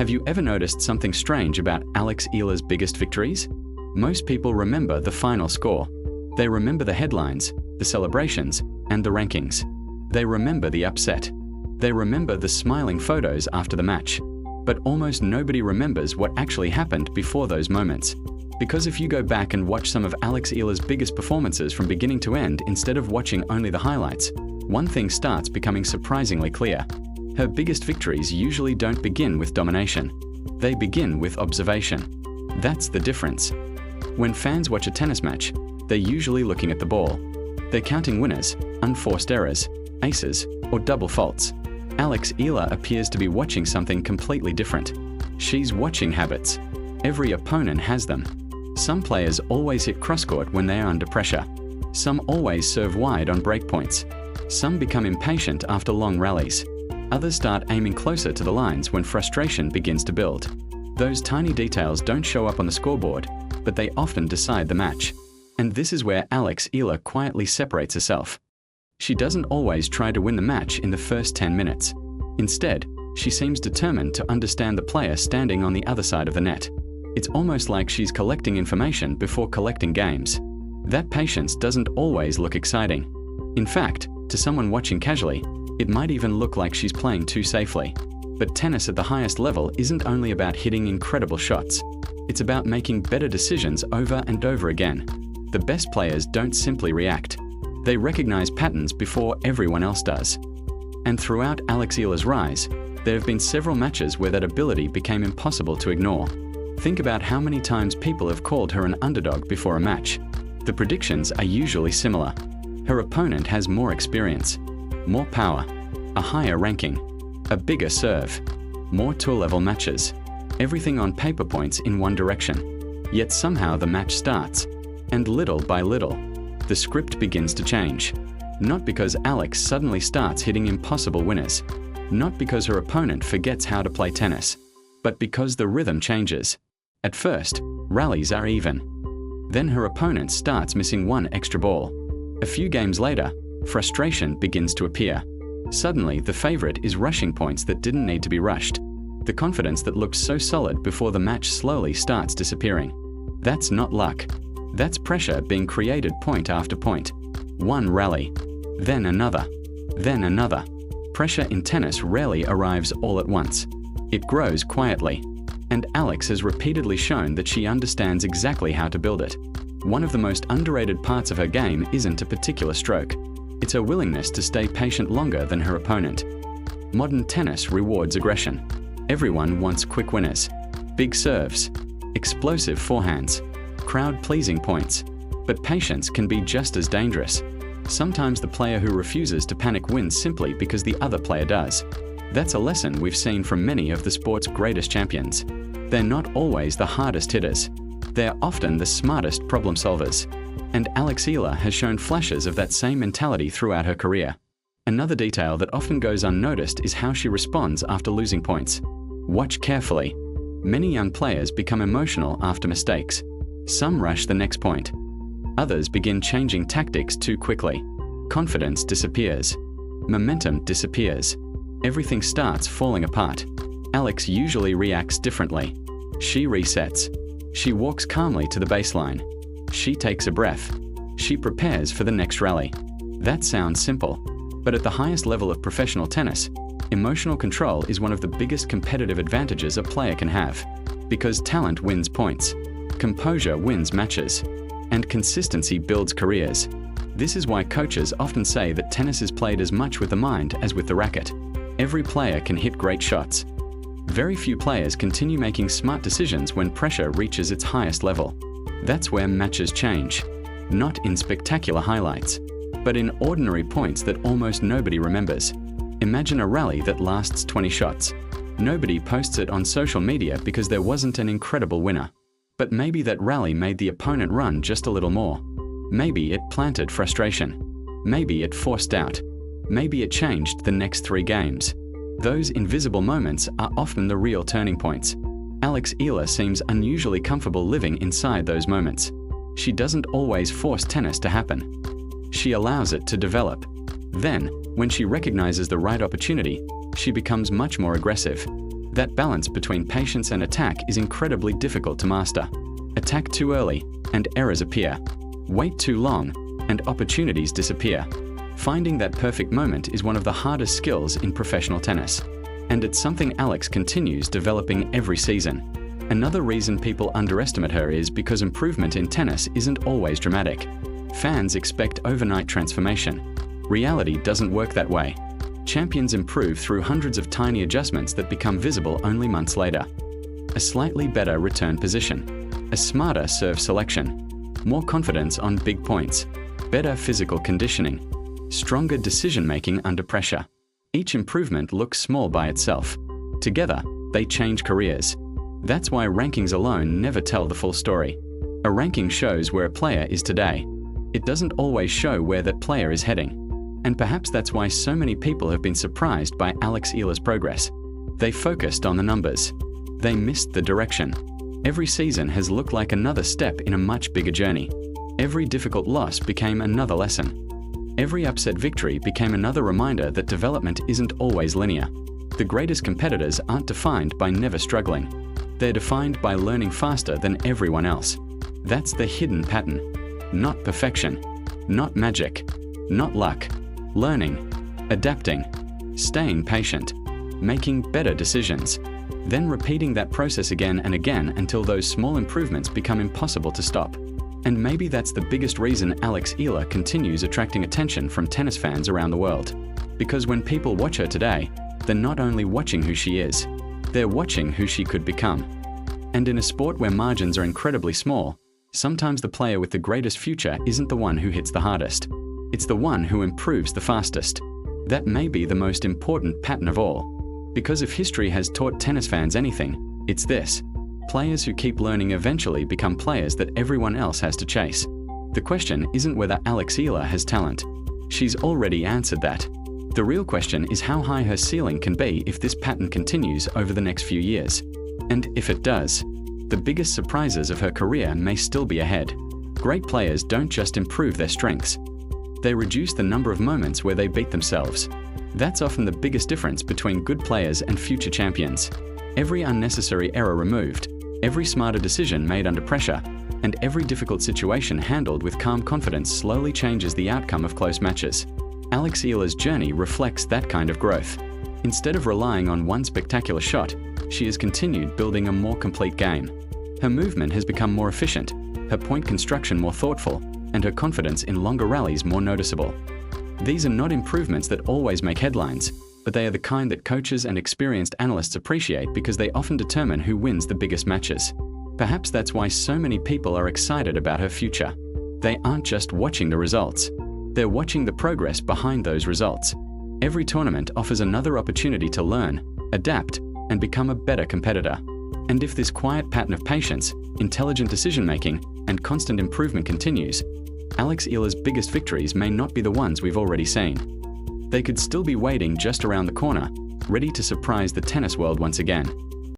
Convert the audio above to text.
Have you ever noticed something strange about Alex Eala's biggest victories? Most people remember the final score. They remember the headlines, the celebrations, and the rankings. They remember the upset. They remember the smiling photos after the match. But almost nobody remembers what actually happened before those moments. Because if you go back and watch some of Alex Eala's biggest performances from beginning to end instead of watching only the highlights, one thing starts becoming surprisingly clear. Her biggest victories usually don't begin with domination. They begin with observation. That's the difference. When fans watch a tennis match, they're usually looking at the ball. They're counting winners, unforced errors, aces, or double faults. Alex Eala appears to be watching something completely different. She's watching habits. Every opponent has them. Some players always hit cross-court when they are under pressure. Some always serve wide on break points. Some become impatient after long rallies. Others start aiming closer to the lines when frustration begins to build. Those tiny details don't show up on the scoreboard, but they often decide the match. And this is where Alex Eala quietly separates herself. She doesn't always try to win the match in the first 10 minutes. Instead, she seems determined to understand the player standing on the other side of the net. It's almost like she's collecting information before collecting games. That patience doesn't always look exciting. In fact, to someone watching casually, it might even look like she's playing too safely. But tennis at the highest level isn't only about hitting incredible shots. It's about making better decisions over and over again. The best players don't simply react. They recognize patterns before everyone else does. And throughout Alex Eala's rise, there have been several matches where that ability became impossible to ignore. Think about how many times people have called her an underdog before a match. The predictions are usually similar. Her opponent has more experience, more power, a higher ranking, a bigger serve, more tour-level matches. Everything on paper points in one direction. Yet somehow the match starts, and little by little, the script begins to change. Not because Alex suddenly starts hitting impossible winners. Not because her opponent forgets how to play tennis. But because the rhythm changes. At first, rallies are even. Then her opponent starts missing one extra ball. A few games later, frustration begins to appear. Suddenly, the favorite is rushing points that didn't need to be rushed. The confidence that looked so solid before the match slowly starts disappearing. That's not luck. That's pressure being created point after point. One rally, then another, then another. Pressure in tennis rarely arrives all at once. It grows quietly. And Alex has repeatedly shown that she understands exactly how to build it. One of the most underrated parts of her game isn't a particular stroke. It's her willingness to stay patient longer than her opponent. Modern tennis rewards aggression. Everyone wants quick winners, big serves, explosive forehands, crowd-pleasing points. But patience can be just as dangerous. Sometimes the player who refuses to panic wins simply because the other player does. That's a lesson we've seen from many of the sport's greatest champions. They're not always the hardest hitters. They're often the smartest problem solvers. And Alex Eala has shown flashes of that same mentality throughout her career. Another detail that often goes unnoticed is how she responds after losing points. Watch carefully. Many young players become emotional after mistakes. Some rush the next point. Others begin changing tactics too quickly. Confidence disappears. Momentum disappears. Everything starts falling apart. Alex usually reacts differently. She resets. She walks calmly to the baseline. She takes a breath. She prepares for the next rally. That sounds simple, but at the highest level of professional tennis, emotional control is one of the biggest competitive advantages a player can have. Because talent wins points, composure wins matches, and consistency builds careers. This is why coaches often say that tennis is played as much with the mind as with the racket. Every player can hit great shots. Very few players continue making smart decisions when pressure reaches its highest level. That's where matches change. Not in spectacular highlights, but in ordinary points that almost nobody remembers. Imagine a rally that lasts 20 shots. Nobody posts it on social media because there wasn't an incredible winner. But maybe that rally made the opponent run just a little more. Maybe it planted frustration. Maybe it forced doubt. Maybe it changed the next 3 games. Those invisible moments are often the real turning points. Alex Eala seems unusually comfortable living inside those moments. She doesn't always force tennis to happen. She allows it to develop. Then, when she recognizes the right opportunity, she becomes much more aggressive. That balance between patience and attack is incredibly difficult to master. Attack too early, and errors appear. Wait too long, and opportunities disappear. Finding that perfect moment is one of the hardest skills in professional tennis. And it's something Alex continues developing every season. Another reason people underestimate her is because improvement in tennis isn't always dramatic. Fans expect overnight transformation. Reality doesn't work that way. Champions improve through hundreds of tiny adjustments that become visible only months later. A slightly better return position, a smarter serve selection, more confidence on big points, better physical conditioning, stronger decision-making under pressure. Each improvement looks small by itself. Together, they change careers. That's why rankings alone never tell the full story. A ranking shows where a player is today. It doesn't always show where that player is heading. And perhaps that's why so many people have been surprised by Alex Eala's progress. They focused on the numbers. They missed the direction. Every season has looked like another step in a much bigger journey. Every difficult loss became another lesson. Every upset victory became another reminder that development isn't always linear. The greatest competitors aren't defined by never struggling. They're defined by learning faster than everyone else. That's the hidden pattern. Not perfection, not magic, not luck. Learning, adapting, staying patient, making better decisions, then repeating that process again and again until those small improvements become impossible to stop. And maybe that's the biggest reason Alex Eala continues attracting attention from tennis fans around the world. Because when people watch her today, they're not only watching who she is, they're watching who she could become. And in a sport where margins are incredibly small, sometimes the player with the greatest future isn't the one who hits the hardest. It's the one who improves the fastest. That may be the most important pattern of all. Because if history has taught tennis fans anything, it's this. Players who keep learning eventually become players that everyone else has to chase. The question isn't whether Alex Eala has talent. She's already answered that. The real question is how high her ceiling can be if this pattern continues over the next few years. And if it does, the biggest surprises of her career may still be ahead. Great players don't just improve their strengths. They reduce the number of moments where they beat themselves. That's often the biggest difference between good players and future champions. Every unnecessary error removed, every smarter decision made under pressure, and every difficult situation handled with calm confidence slowly changes the outcome of close matches. Alex Eala's journey reflects that kind of growth. Instead of relying on one spectacular shot, she has continued building a more complete game. Her movement has become more efficient, her point construction more thoughtful, and her confidence in longer rallies more noticeable. These are not improvements that always make headlines, but they are the kind that coaches and experienced analysts appreciate because they often determine who wins the biggest matches. Perhaps that's why so many people are excited about her future. They aren't just watching the results. They're watching the progress behind those results. Every tournament offers another opportunity to learn, adapt, and become a better competitor. And if this quiet pattern of patience, intelligent decision-making, and constant improvement continues, Alex Eala's biggest victories may not be the ones we've already seen. They could still be waiting just around the corner, ready to surprise the tennis world once again.